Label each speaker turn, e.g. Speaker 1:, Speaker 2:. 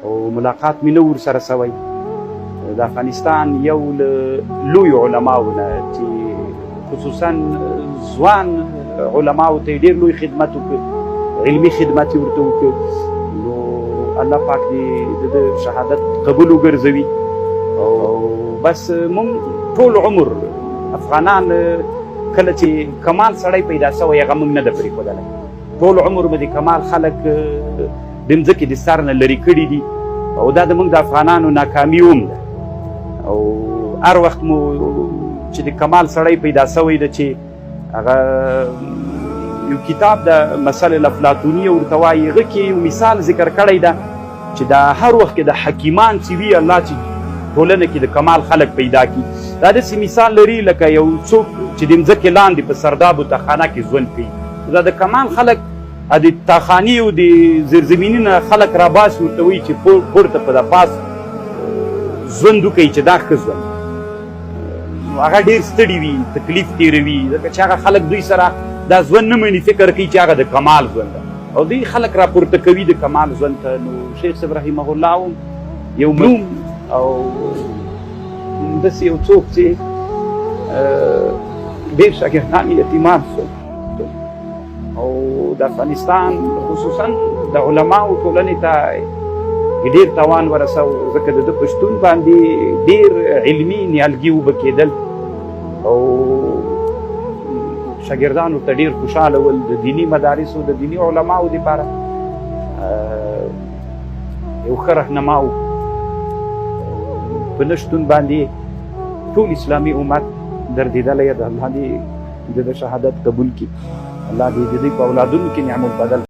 Speaker 1: او ملاقات مې نه ورسره سوی. د افغانستان یو له لویو علماو نه چې خصوصا ځوان علماو ته یې ډېر لوی خدمت وکړ، علمي خدمت یې ورته وکړ. نو الله پاک دې د شهادت قبول وګرځوي. او بس مونږ ټول عمر افغانان کله چې کمال سړی پیدا سوی هغه موږ نه ده پرېښودلی. ټول عمر مې د کمال خلک د مځکې د سر نه لرې کړي دي او دا زموږ د افغانانو ناکامي هم ده. او هر وخت مو چې د کمال سړی پیدا سوی ده چې هغه یو کتاب د مثل الافلاطونیه ورته وایي، هغه کې یو مثال ذکر کړی ده چې دا هر وخت کې د حکیمان چې وي الله چې ټولنه کې د کمال خلک پیدا کړي. دا داسې مثال لري لکه یو څوک چې د مځکې لاندې په سردابو تخانه کې ژوند کوي. دا د کمال خلک د تاخاني او د زیرزمیني نه خلک راباسي، ورته وایي چې پورته په د پاس ژوند وکوي چې دا ښه ژوند. نو هغه ډېر ستړي وي، تکلیف تېروي، ځکه چې هغه خلک دوی سره دا ژوند نه مني، فکر کوي چې هغه د کمال ژوند ده او دوی خلک راپورته کوي د کمال ژوند ته. نو شیخ صاحب رحمه الله هم یو ملوم او داسې یو څوک چې ډېر شاګردان یتیمان شول او د افغانستان خصوصا د علماو ټولنې ته ډېر تاوان ورسو، ځکه د ده په شتون باندې ډېر علمي نیالګي اوبه کېدل او شاګردانو ته ډېر خوشحاله ول. د دیني مدارسو د دیني علماو دپاره یو ښه رهنما و. په نه شتون باندې ټول اسلامي امت دردېدلی ده. الله دې د ده شهادت قبول کړي، الله دې د دوی په اولادونو کې نعم البدل